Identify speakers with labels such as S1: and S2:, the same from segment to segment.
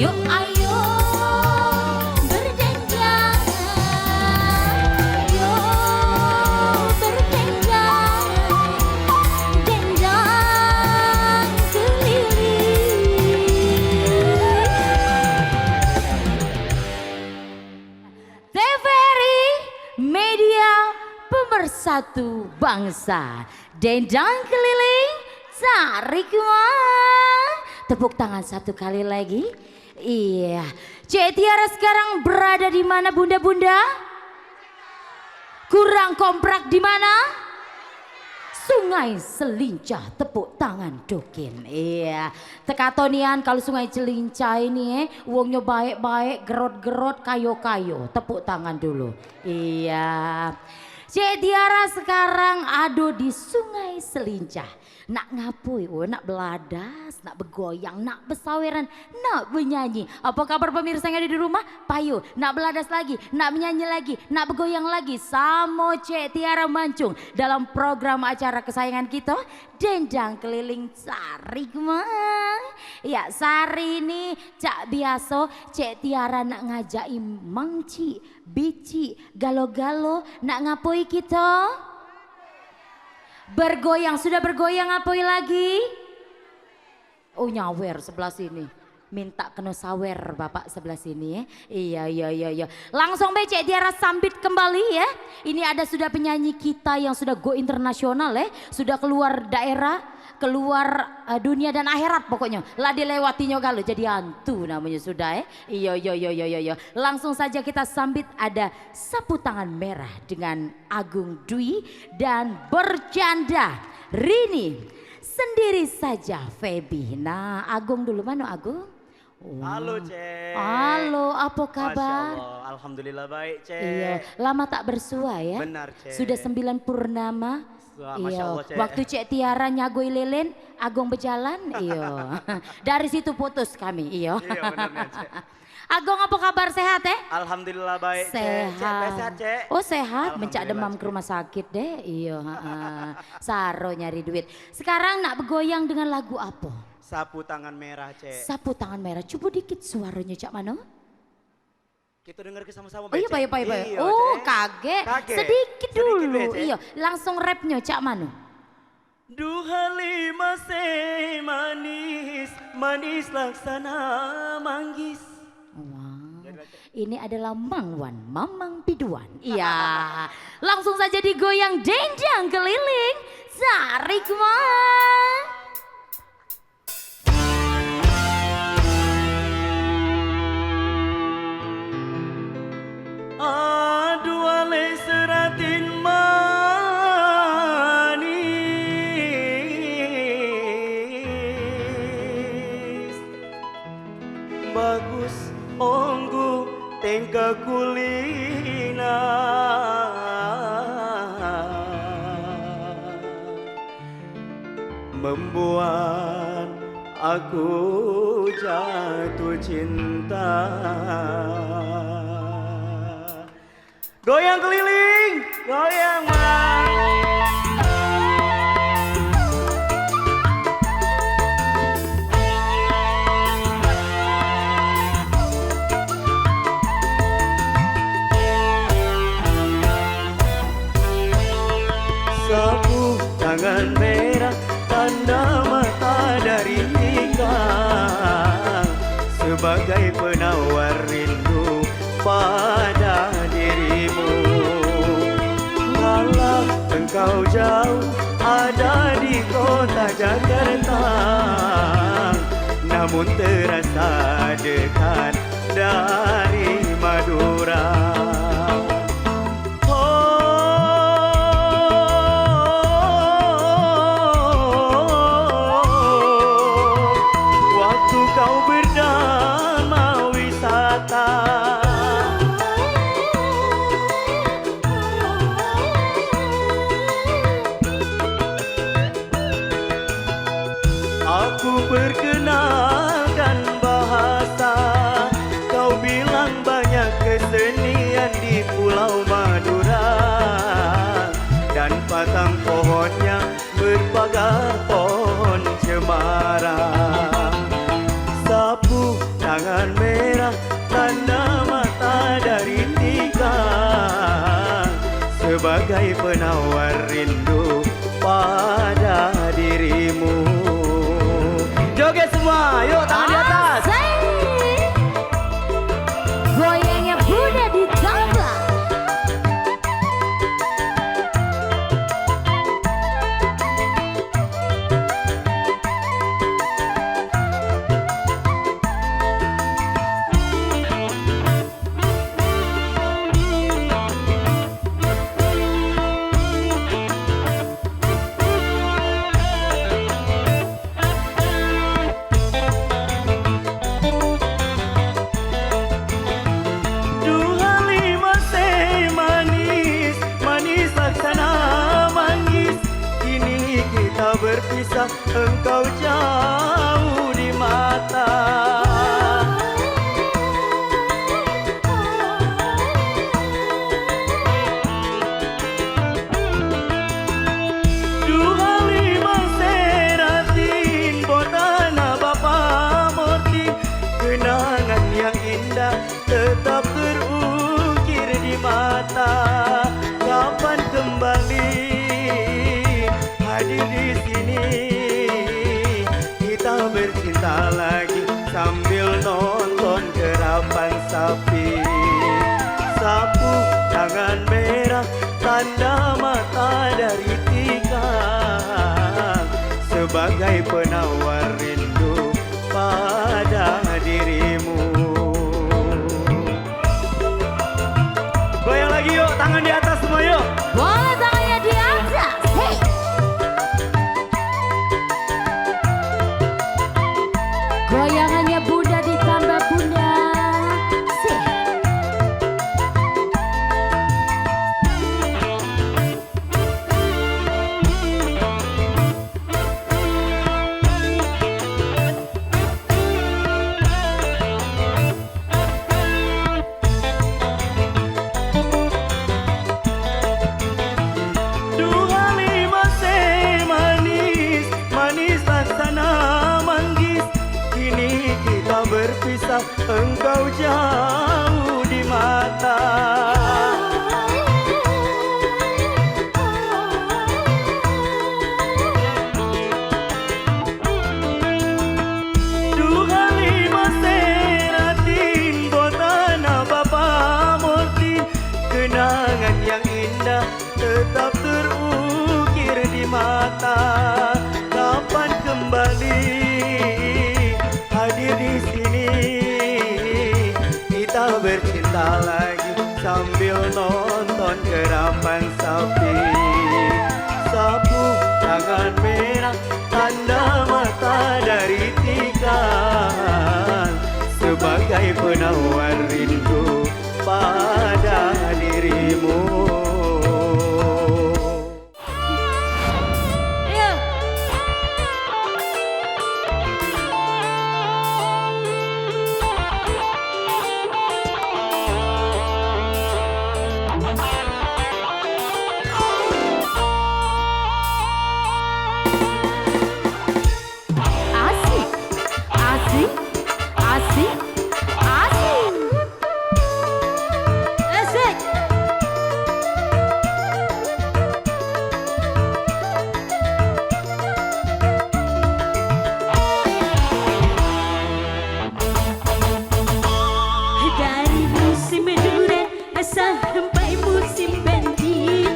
S1: Yuk ayo berdenjang, yuk berdenjang, denjang keliling. TVRI Media Pemersatu Bangsa, dendang keliling tarik uang. Tepuk tangan satu kali lagi. Iya, Cek Tiara sekarang berada di mana bunda-bunda? Kurang komprak di mana? Sungai Selincah, tepuk tangan Dokin. Iya, tekatonian kalau Sungai Selincah ini uangnya baik-baik, gerot-gerot, kayo-kayo. Tepuk tangan dulu. Iya, Cek Tiara sekarang ada di Sungai Selincah. Nak ngapui, nak beladas, nak bergoyang, nak bersaweran, nak bernyanyi. Apa kabar pemirsa yang ada di rumah? Payu, nak beladas lagi, nak menyanyi lagi, nak bergoyang lagi. Sama Cek Tiara Mancung dalam program acara kesayangan kita, Dendang Keliling Tarik Mang. Ya, sehari ini cak biasa Cek Tiara nak ngajai mangci, bici, galo-galo, nak ngapui kita? Bergoyang, sudah bergoyang apoi lagi? Oh nyawer sebelah sini. Minta kena sawer bapak sebelah sini ya. Iya. Langsung Cek Tiara sambit kembali ya. Ini ada sudah penyanyi kita yang sudah go internasional ya. Sudah keluar daerah, keluar dunia dan akhirat pokoknya. Lah dilewatinya kalau jadi hantu namanya sudah ya. Iya. Langsung saja kita sambit ada sapu tangan merah dengan Agung Dwi dan bercanda Rini. Sendiri saja Feby. Nah Agung dulu, mana Agung?
S2: Halo Cek.
S1: Halo, apa kabar?
S2: Masya Allah, alhamdulillah baik Cek.
S1: Iya, lama tak bersua ya?
S2: Benar Cek.
S1: Sudah 9 purnama.
S2: Masya Allah Cek.
S1: Waktu Cek Tiara nyagoi lelen, Agung berjalan, iya. Dari situ putus kami, iya.
S2: Iya benar Cek.
S1: Agung apa kabar, sehat ya?
S2: Alhamdulillah baik
S1: Sehat.
S2: Cek. Sehat Cek.
S1: Oh sehat, mencak demam
S2: Alhamdulillah,
S1: ke rumah sakit deh, iya. Saro nyari duit. Sekarang nak bergoyang dengan lagu apa?
S2: Sapu tangan merah Cek.
S1: Sapu tangan merah, coba dikit suaranya Cak Mano.
S2: Kita dengar ke sama-sama
S1: Oh iya,
S2: Cek.
S1: baik.
S2: Iya,
S1: Oh
S2: Cek.
S1: kaget.
S2: Kaget.
S1: Sedikit dulu.
S2: Cek.
S1: Iya, langsung rapnya Cak Mano.
S2: Duha lima se manis, manis laksana manggis.
S1: Wow. Ini adalah Mangwan, Mamang Piduan. Iya. Langsung saja digoyang dendang keliling. Tarik Mang.
S2: Aduh ale seratin manis, bagus onggu tengka kulina, membuat aku jatuh cinta. Goyang keliling, goyang sapu tangan merah, tanda mata dari nikah, sebagai penawar rindu pada dirimu. Kalau engkau jauh ada di kota Jakarta, namun terasa dekat dari Madura. Waktu kau berdama wisata, aku perkenalkan bahasa, kau bilang banyak kesenian di Yuk tangan di atas.
S1: Asik. Goyangnya Bunda ditambah.
S2: Dua lima manis, manis laksana manggis. Kini kita berpisah, engkau jauh di mata. Dua lima seratin, botana bapa morti. Kenangan yang indah tetap terukir di mata. Kapan kembali hadir di sini, kita bercinta lagi sambil nonton kerapan sapi. Sapu tangan merah, tanda mata dari tikar, sebagai penawar rindu pada dirimu. Goyang lagi yuk, tangan di atas semua yuk.
S1: Boleh tangannya di atas. Hey. Goyangannya Bunda ditambah Bunda. Sih.
S2: Dua lima manis, manis laksana manggis. Kini kita berpisah, engkau jauh di mata. Dua lima seratin, botana bapa morti. Kenangan yang indah tetap terukir di mata. Kapan kembali hadir di sini, kita bercinta lagi sambil nonton kerapan sapi. Sapu tangan merah, tanda mata dari tikar, sebagai penawar rindu pada dirimu.
S1: Ayo. Asik, asik, asik, asik. Asik.
S3: Dari musim durian sampai musim banjir,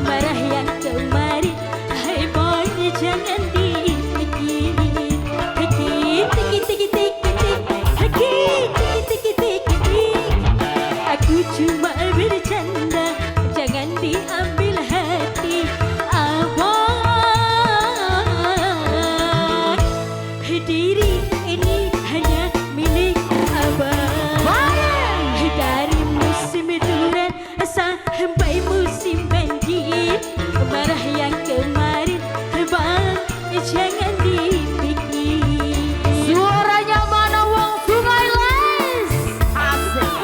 S3: marah yang kemarin, hai boy jangan dipikir. Heki tiki tiki tiki tiki, heki tiki tiki tiki tiki. Aku cuma bercanda, jangan diambil hati abang. Diri ini hanya milik abang. Dari musim durian sampai musim banjir, marah yang kemarin, bang jangan dipikir.
S1: Suaranya mana wong Sungai Les. Asik.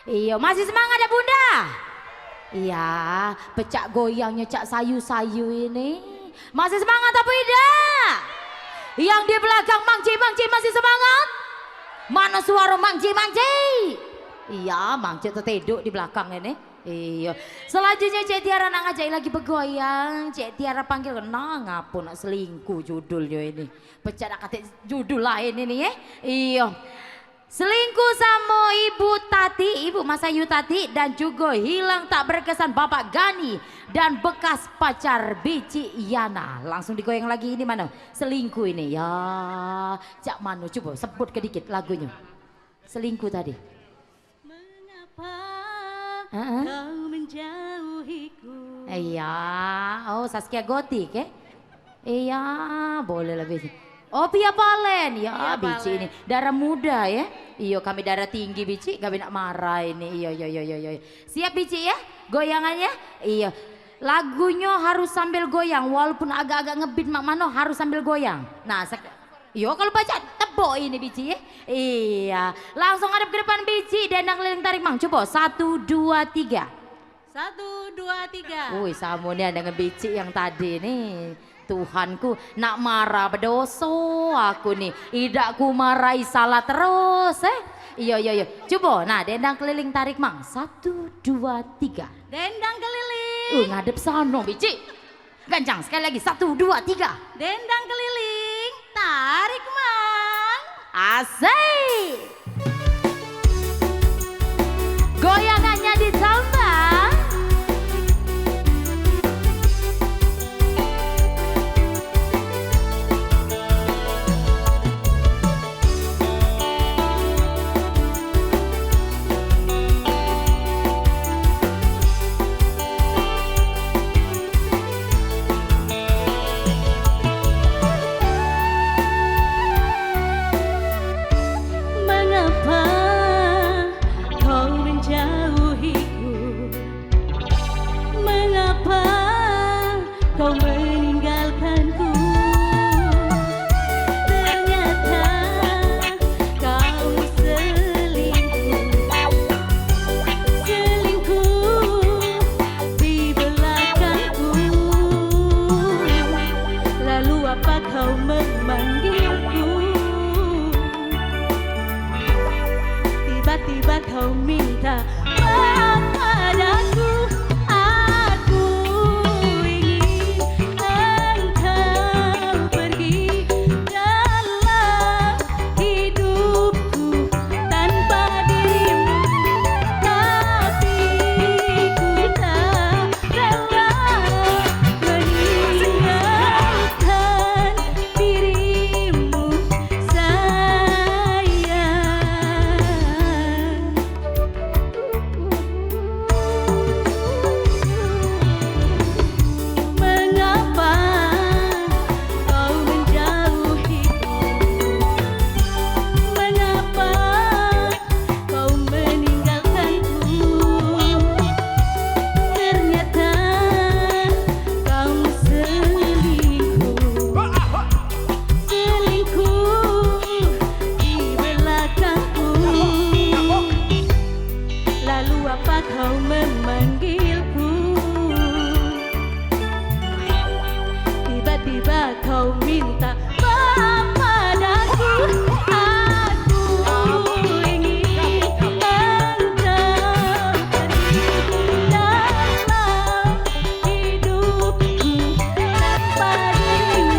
S1: Iya, masih semangat ya Bunda? Iya, pecak goyangnya Cak Sayu-sayu ini. Masih semangat apa tidak? Yang di belakang Mangci masih semangat? Mana suara Mangci? Iya, Mangci terteduk di belakang ini. Iya. Selanjutnya Cek Tiara nak ngajak lagi bergoyang. Cek Tiara panggil nah ngapun nak selingkuh judulnya ini. Pecah nak kata judul lain ini ya. Iya. Selingkuh sama Ibu Tati, Ibu Masayu Tati dan juga hilang tak berkesan Bapak Gani dan bekas pacar Bici Yana. Langsung digoyang lagi ini mana? Selingkuh ini ya. Cak Manu coba sebut kedikit lagunya. Selingkuh tadi.
S3: Mengapa kau menjauhiku?
S1: Iya, oh Saskia Gotik ya? Iya, boleh lebih. Oh Pia Palen, ya Bici ini darah muda ya. Iyo kami darah tinggi Bici, kami nak marah ini. Iyo. Siap Bici ya, goyangannya. Iya, lagunya harus sambil goyang, walaupun agak-agak ngebeat Mak Mano harus sambil goyang. Nah, yo kalau baca tebok ini Bici ya. Iya, langsung hadap ke depan Bici, dendang keliling tarik Mang. Coba 1, 2, 3.
S3: 1, 2, 3.
S1: Wih, samunya dengan Bici yang tadi nih. Tuhanku nak marah berdosa aku nih. Idakku marahi salah terus Iya. Coba nah dendang keliling tarik Mang. 1, 2, 3.
S3: Dendang keliling.
S1: Ngadep sana Bici. Gancang sekali lagi. 1, 2, 3.
S3: Dendang keliling. Tarik Mang.
S1: Asik. Goyangannya ditambah.
S3: Tiba-tiba kau minta maaf padaku. Aku ingin engkau pergi dalam hidupku tanpa dirimu, tapi ku tak rela meninggalkan dirimu sayang. Mengapa kau menjauhiku? Mengapa kau meninggalkanku? Ternyata kau selingkuh di belakangku. Lalu apa kau memanggilku? Tiba-tiba kau minta maaf padaku. Aku ingin engkau pergi dalam hidupku tanpa dirimu,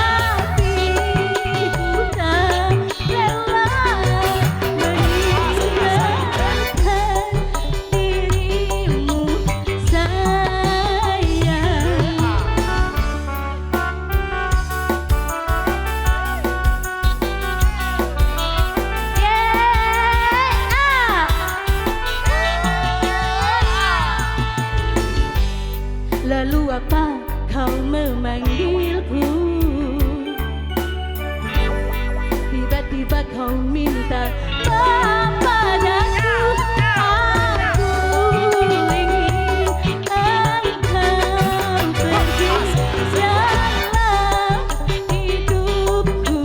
S3: tapi ku tak rela meninggalkan dirimu sayang. Lalu apa kau memanggilku? Tiba-tiba kau minta maaf padaku. Aku ingin engkau pergi dalam hidupku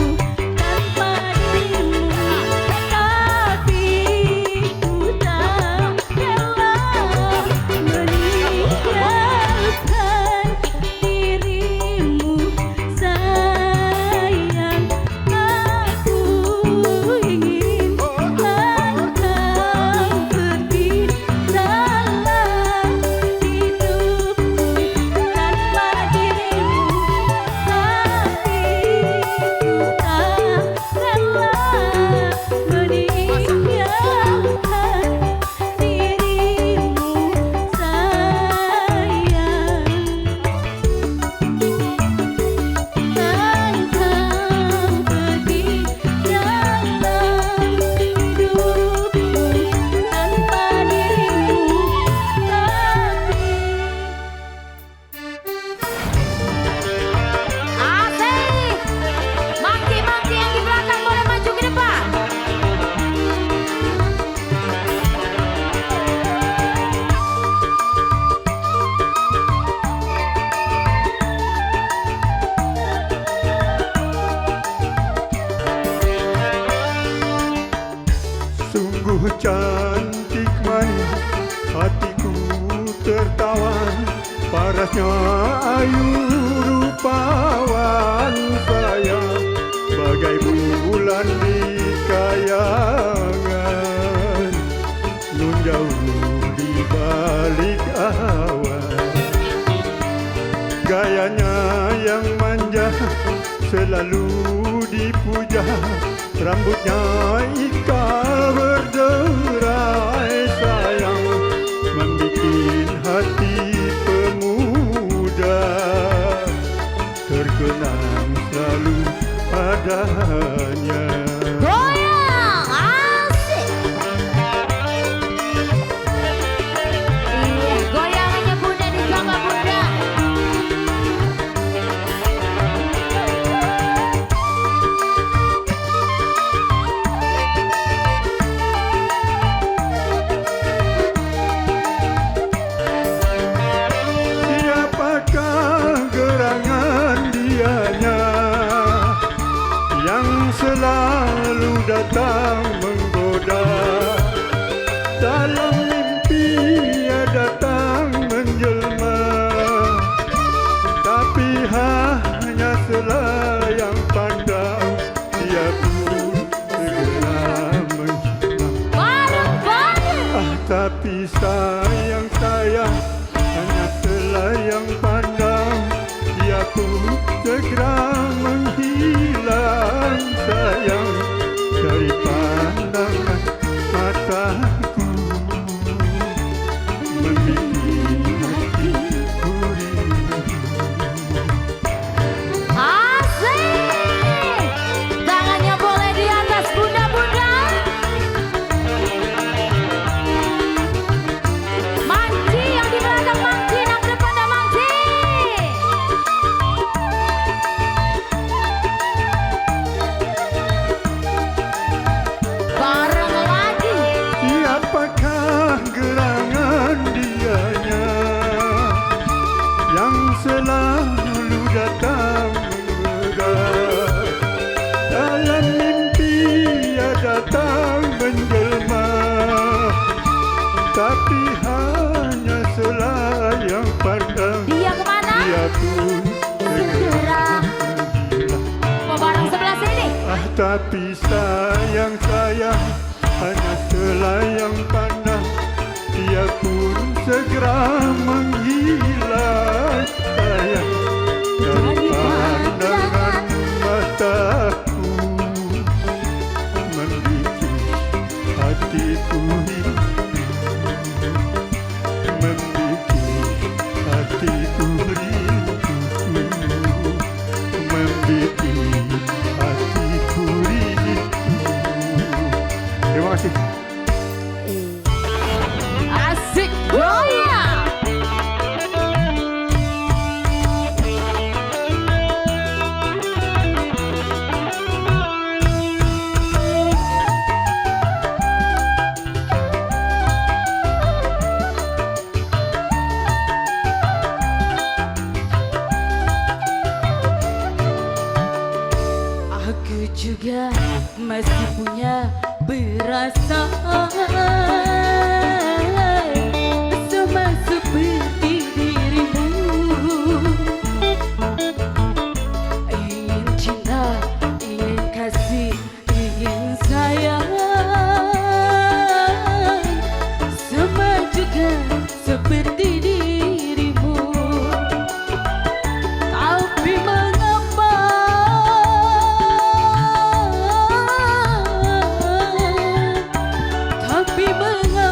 S3: tanpa dirimu, tapi ku tak
S4: cantik manis, hatiku tertawan, parasnya ayu rupawan sayang, bagai bulan di kayangan, nun jauh di balik awan. Gayanya yang manja selalu dipuja, rambutnya ikal berderai sayang, membikin hati pemuda terkenang selalu padanya.
S1: Goyang, asik. Iya, goyangannya bunda dijaga bunda.
S4: Siapakah gerangan dianya yang selalu datang menggoda, dalam mimpi ia datang menjelma, tapi hanya selayang pandang, dia pun segera menghilang.
S1: Bareng-bareng.
S4: Tapi sayang hanya selayang pandang, dia pun segera menghilang sayang dari pandangan mataku, membikin hatiku rindu.
S1: Asik. Tangannya boleh di atas bunda-bunda. Manci yang di belakang manci, yang depan ada manci. Bareng lagi.
S4: Siapakah gerangan dianya yang selalu datang menggoda, dalam mimpi ia datang menjelma, tapi hanya selayang pandang,
S1: Dia kemana?
S4: dia pun segera menghilang.
S1: Mau bareng sebelah sini.
S4: Tapi sayang hanya selayang pandang, dia pun segera menghilang sayang dari pandangan mataku, membikin hatiku rindu, membikin hatiku rindu, membikin hatiku rindu. Terima kasih.
S1: Asik goyang.
S3: Aku juga masih punya perasaan sama seperti dirimu. Ingin cinta, ingin kasih, ingin sayang, sama juga seperti dirimu. Tapi mengapa Tapi mengapa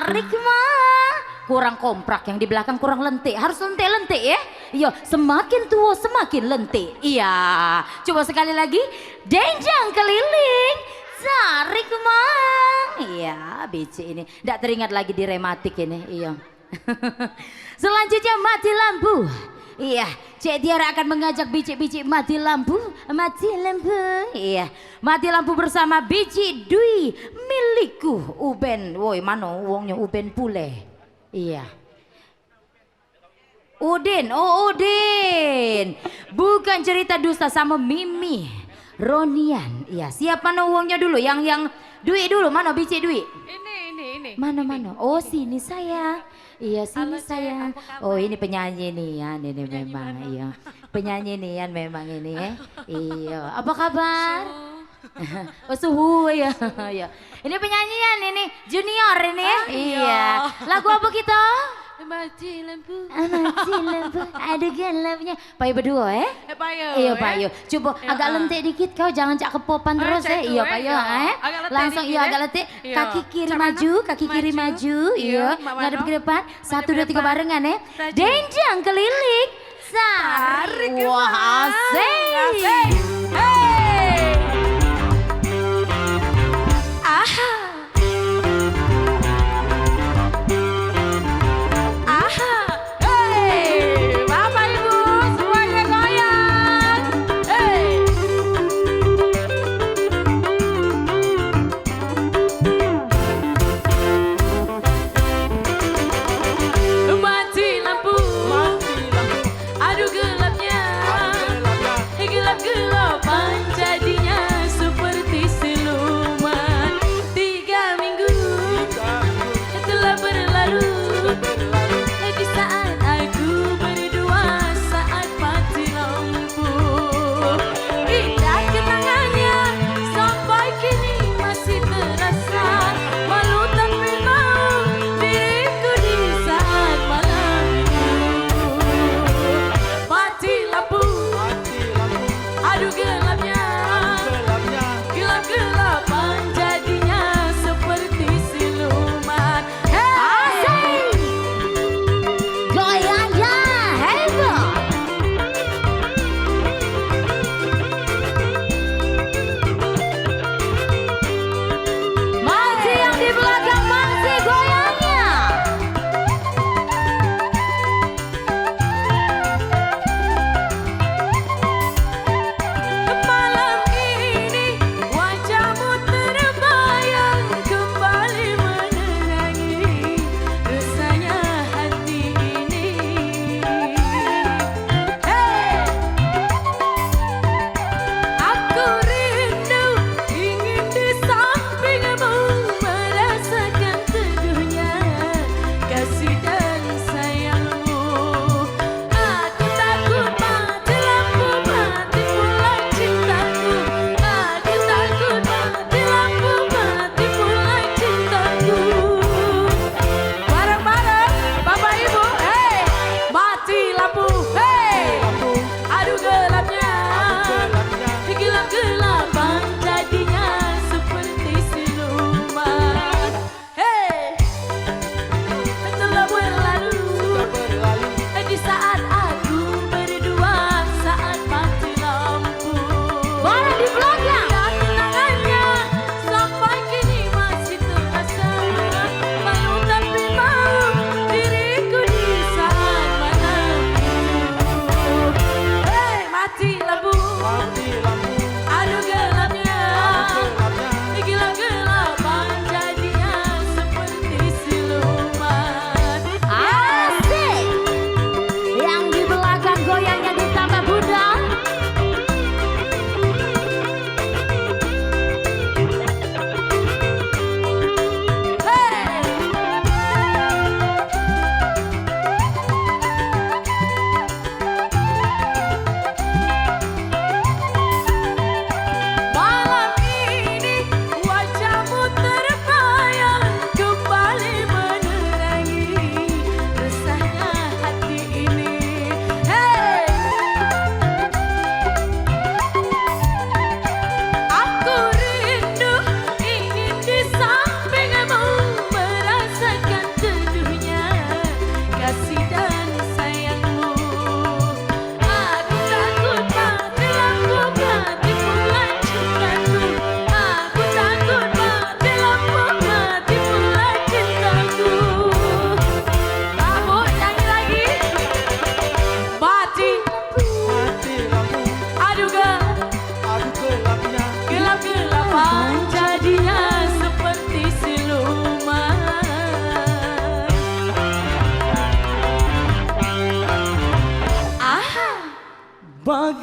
S1: Sarik mah. Kurang komprak, yang di belakang kurang lentik. Harus lentik-lentik ya. Iya, semakin tua semakin lentik. Iya. Coba sekali lagi. Denjang keliling. Sarik mah. Iya, bici ini. Nggak teringat lagi di rematik ini. Iya. Selanjutnya mati lampu. Iya, Cik Tiara akan mengajak bicik-bicik mati lampu. Mati lampu. Iya, mati lampu bersama bicik Dwi milikku. Uben, woi mana uangnya Uben pule. Iya. Udin, oh Udin. Bukan cerita dusta sama Mimi. Ronian, iya. Siap mana uangnya dulu? Yang Dwi dulu, mana bicik Dwi?
S3: Ini.
S1: Mana? Oh sini saya. Iya sini
S3: Halo, Cek,
S1: saya.
S3: apa kabar?
S1: Oh ini penyanyi Nian ini memang iya. Penyanyi Nian memang ini ya. Iya. Apa kabar? Oh suhu ya. Iya. Ini penyanyian ini junior ini ya. Iya. Lagu apa kita?
S3: Mati lampu.
S1: Mati lampu. Ada gelapnya. Payo berdua ya?
S3: Payo.
S1: Iya Payo. Coba
S3: Iya,
S1: agak lentik dikit kau jangan cak kepopan terus
S3: cak
S1: ya.
S3: tuh,
S1: Iya
S3: ya.
S1: Payo
S3: Iya. Agak lentik
S1: Langsung
S3: dikit,
S1: iya
S3: ya.
S1: agak lentik.
S3: Iya.
S1: Kaki kiri
S3: Cak
S1: maju,
S3: mana?
S1: kaki kiri maju.
S3: Iya,
S1: Iya.
S3: Mak
S1: Ngadep
S3: Mano.
S1: ke depan. Satu dua tiga
S3: depan.
S1: barengan ya.
S3: Rajin.
S1: Denjang keliling. Sarik. Wah asik.
S3: Asik. Hey. Aha. Aha. Hey. Bapak Ibu semuanya goyang. Hey. Mati lampu. Aduh gelapnya. Gelap-gelap.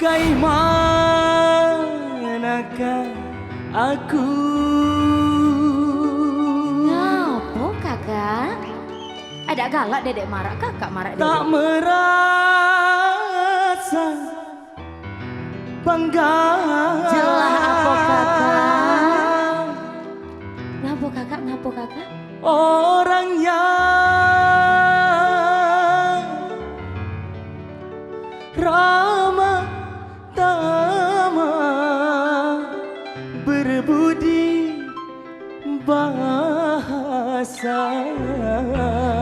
S2: Bagaimanakah aku
S1: Ngapa kakak? Ada galak dedek marah kakak marah dedek.
S2: tak merasa bangga?
S1: Jelah apa kakak? Ngapa kakak? Ngapa kakak?
S2: Orangnya ramah tamah berbudi bahasa.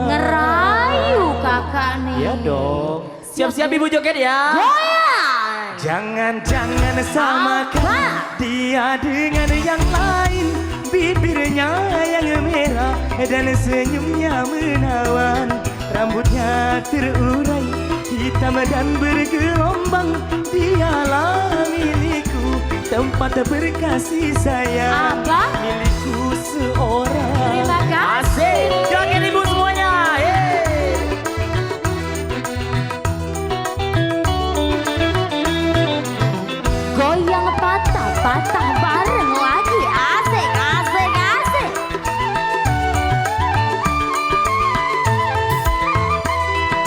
S1: Ngerayu kakak nih.
S2: Ya dong. Siap-siap ibu joget ya.
S1: Goyang.
S2: Jangan-jangan samakan dia dengan yang lain. Bibirnya yang merah dan senyumnya menawan. Rambutnya terurai hitam dan bergelombang. Dialah milikku, tempat berkasih sayang.
S1: Apa?
S2: Milikku seorang.
S1: Terima kasih.
S2: Asik. Joget ibu semuanya. Yeay.
S1: Goyang patah-patah bareng lagi. Asik, asik, asik.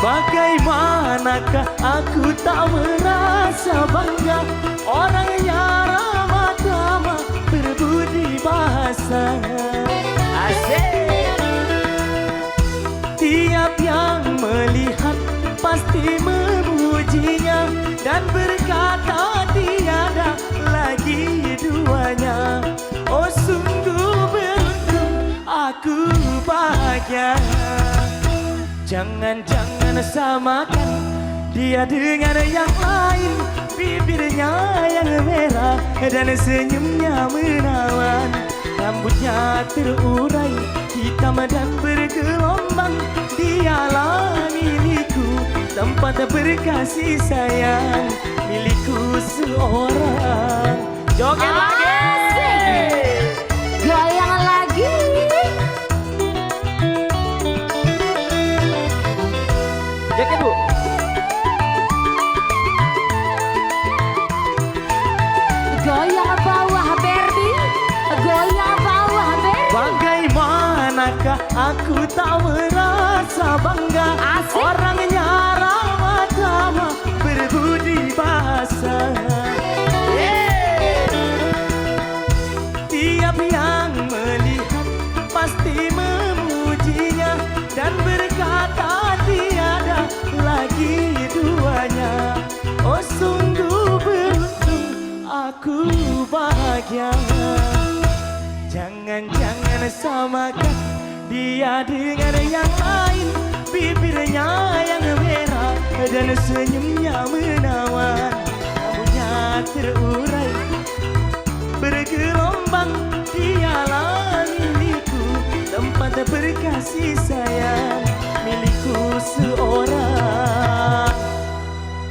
S2: Bagaimanakah aku tak merasa bangga? Orangnya ramah tamah berbudi bahasa. Asik. Tiap yang melihat pasti memujinya dan berkata tiada lagi duanya. Oh sungguh beruntung aku bahagia. Jangan-jangan samakan dia dengan yang lain. Bibirnya yang merah dan senyumnya menawan. Rambutnya terurai hitam dan bergelombang. Dialah milikku, tempat berkasih sayang. Milikku seorang. Joget lagi.
S1: Asik. Goyang lagi.
S2: Joget bu.
S1: Goyang bawah Berbi. Goyang bawah Berbi.
S2: Bagaimanakah aku tak merasa bangga?
S1: Asik.
S2: Orangnya ramah tamah berbudi bahasa. Tiap yang melihat pasti memujinya dan berkata tiada lagi duanya. Oh sungguh beruntung aku bahagia. Jangan-jangan samakan dia dengan yang lain. Bibirnya yang merah dan senyumnya menawan. Rambutnya terurai bergelombang. Dialah milikku, tempat berkasih sayang. Milikku seorang.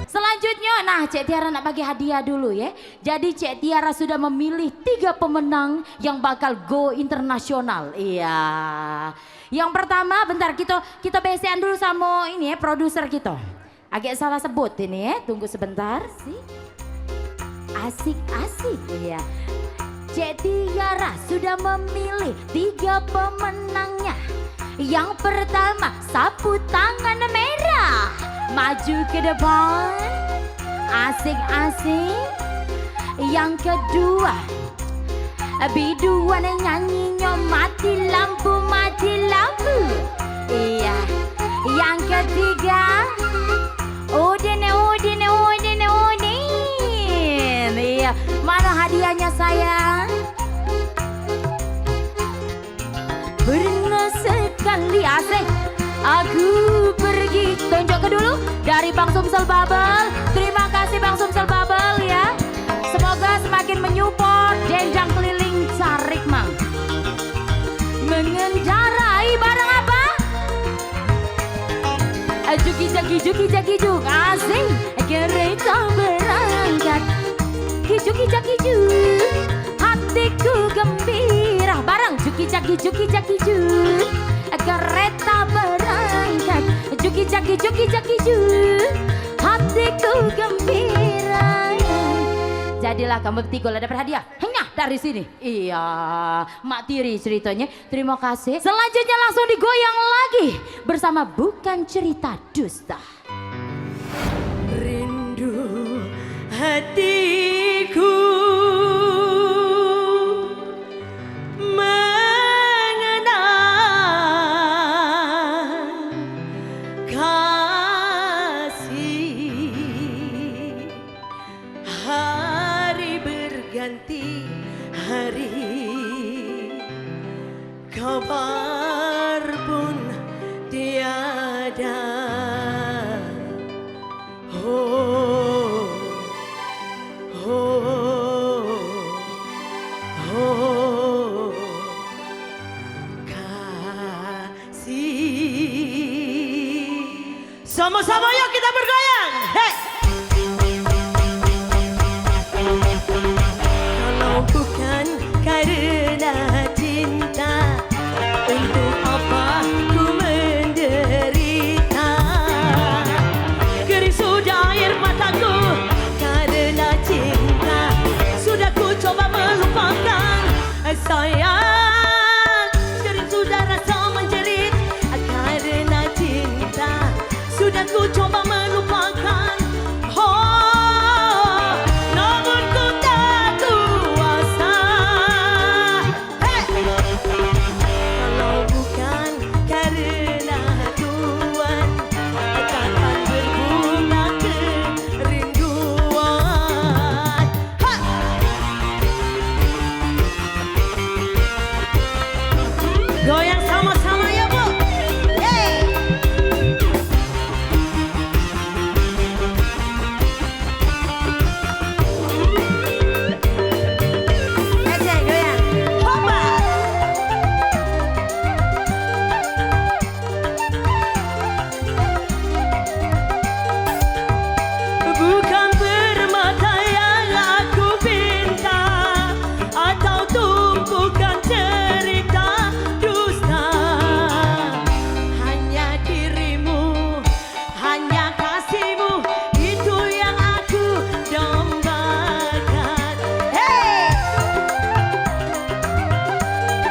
S1: Selanjutnya, nah Cek Tiara nak bagi hadiah dulu ya. Jadi Cek Tiara sudah memilih 3 pemenang yang bakal go internasional. Iya. Yang pertama, bentar kita BCN dulu sama ini ya produser kita. Agak salah sebut ini ya, tunggu sebentar sih. Asik-asik ya. Cek Tiara sudah memilih 3 pemenangnya. Yang pertama, sapu tangan merah. Maju ke depan. Asik-asik. Yang kedua, biduan nyanyinya mati lampu, mati lampu. Iya. Yang ketiga, Udin. Iya. Mana hadiahnya sayang? Pernah sekali asik aku pergi. Tunjuk ke dulu dari Bang Sumsel Bubble. Terima kasih Bang Sumsel Bubble ya. Semoga semakin menyupport Jenjang Keliling Carik Mang. Mengendarai barang apa? Juki jagi juk asing. Kereta berangkat. Juki jagi juk. Hatiku gembira. Barang juki jagi juk. Kereta berangkat. Juki jagi juk. Hatiku gembira. jadilah kamu bertiga lah dapat hadiah. Hanya dari sini. Iya, Mak Tiri ceritanya. Terima kasih. Selanjutnya langsung digoyang lagi bersama Bukan Cerita Dusta.
S2: Rindu hatiku mengenang kasih. Hari berganti hari, kabar pun tiada. Oh, oh, oh, kasih. Sama-sama yuk kita bergoyang. Hey! Kalau bukan karena cinta, untuk apa ku menderita? Kering sudah air mataku karena cinta. Sudah ku coba melupakan sayang. Kering sudah rasa menjerit karena cinta. Sudah ku coba melupakan. Oh, namun ku tak kuasa. Hey! Kalau bukan karena Tuhan, takkan berbunga kerinduan. Ha! Goyang sama-sama ya Bu. Yeay! Ece, goyang. Hopa! Bukan permata yang aku pinta, atau tumpukan cerita dusta. Hanya dirimu, hanya kasihmu, itu yang aku dambakan. Hey!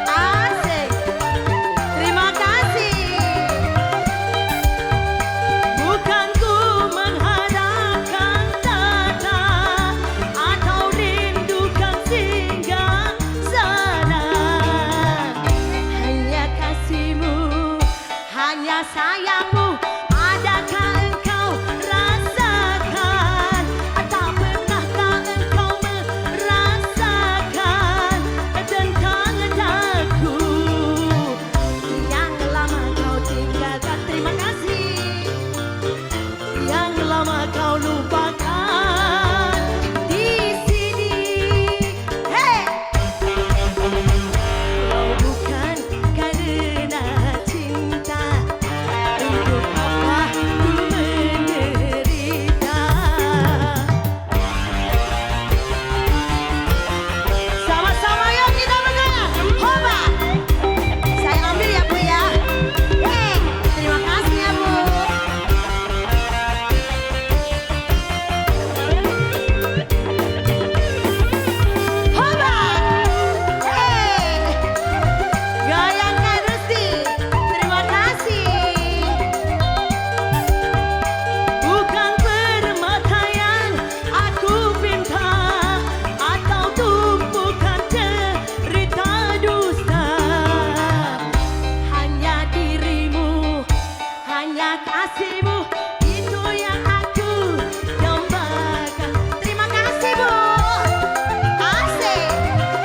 S2: Asik! Terima kasih. Bukan ku mengharapkan tata, atau rindukan singgah sana. Hanya kasihmu, hanya sayangmu, adakah engkau rasakan? Atau pernahkah engkau merasakan tentang daku yang lama kau tinggalkan? Terima kasih. Yang lama kau lupakan di sini. Hey! Kalau bukan karena cinta, untuk apa ku menderita? Sama-sama yuk kita bergoyang. Hoba! Saya ambil ya Bu ya. Yeay! Terima kasih ya Bu. Hoba! Hey! Goyangkan Rusti. Terima kasih. Bukan permata yang aku pinta, atau tumpukan cerita dusta. Hanya dirimu, hanya kasihmu, itu yang aku dambakan. Terima kasih Bu. Asik.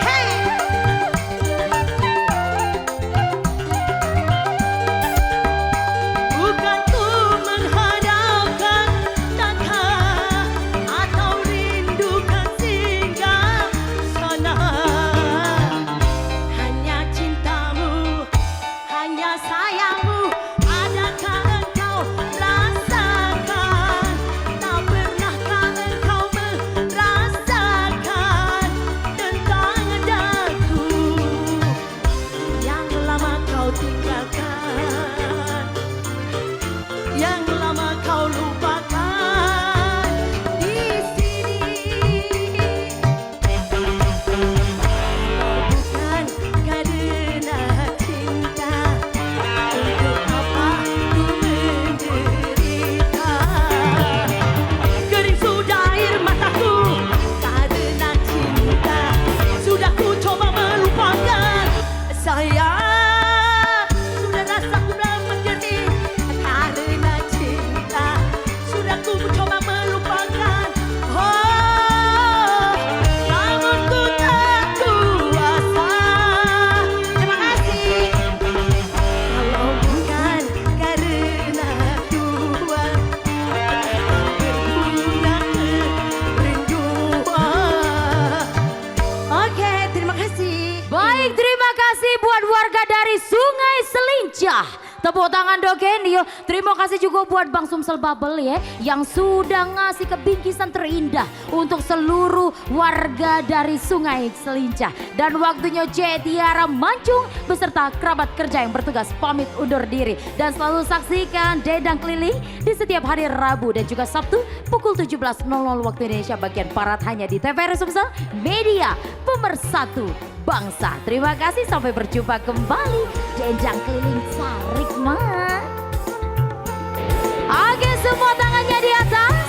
S2: Hey! Bukan ku mengharapkan tata, atau rindukan singgah sana. Hanya cintamu, hanya sayangmu, adakah engkau rasakan?
S1: Tepuk tangan Dogen yo. Terima kasih juga buat Bang Sumsel Bubble ya yang sudah ngasih kebingkisan terindah untuk seluruh warga dari Sungai Cilincah. Dan waktunya C Tiara Mancung beserta kerabat kerja yang bertugas pamit undur diri. Dan selalu saksikan Dendang Keliling di setiap hari Rabu dan juga Sabtu pukul 17.00 waktu Indonesia bagian Barat hanya di TVRI Sumsel Media Pemersatu Bangsa. Terima kasih, sampai berjumpa kembali. Dendang Keliling Sarik mah. Oke, semua tangannya di atas.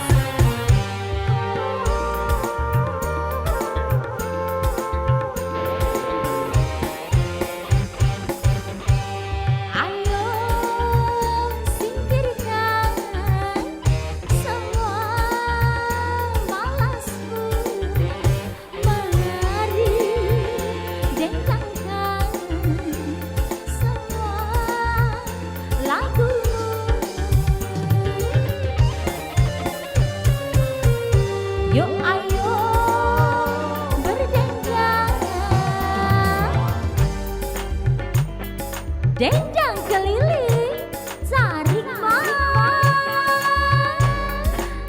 S3: Ayo singkirkan semua malasmu. Mari dendangkan semua lagumu. Yuk ayo berdendang. Dendang keliling Sarik mah.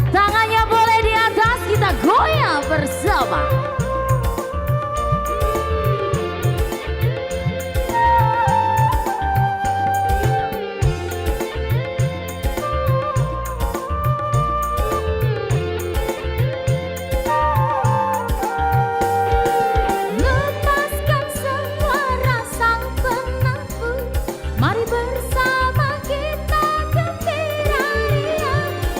S1: Tangannya boleh di atas, kita goyang bersama.
S3: Lepaskan semua rasa penakut. Mari bersama kita gembira ria.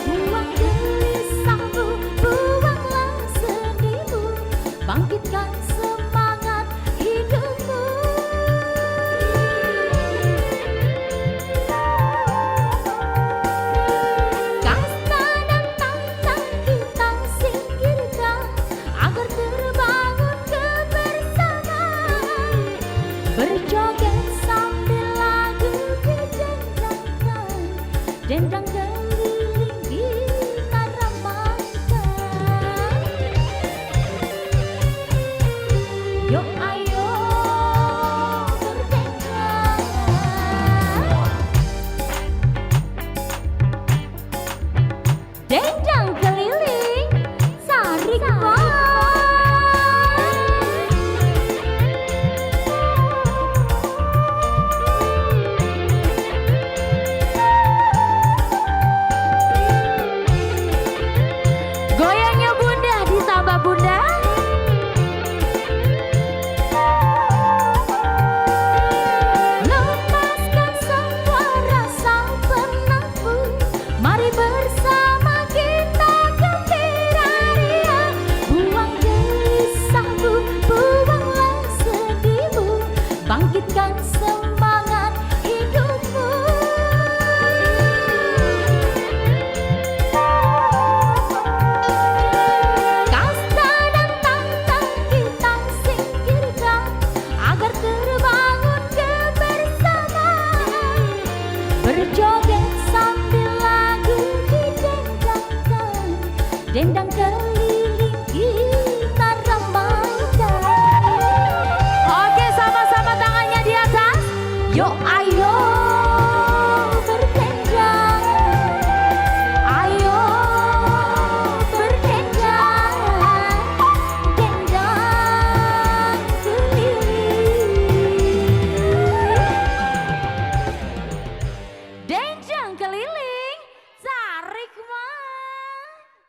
S3: Buang gelisahmu, buanglah sedihmu. Bangkitkan semangat hidupmu. Kasta dan tantang kita singkirkan agar terbangun kebersamaan. Berjoget sambil lagu didendangkan. Dendang keliling kita ramaikan. Yuk ayo berdendang. Dendang keliling Sarik mah.
S1: Goyangnya Bunda, ditambah Bunda.
S3: Lepaskan semua rasa penakut. Mari bersama kita gembira ria. Buang gelisahmu, buanglah sedihmu. Bangkitkan semangat hidupmu. Kasta dan tantang kita singkirkan agar terbangun kebersamaan. Berjoget sambil lagu didendangkan. Dendang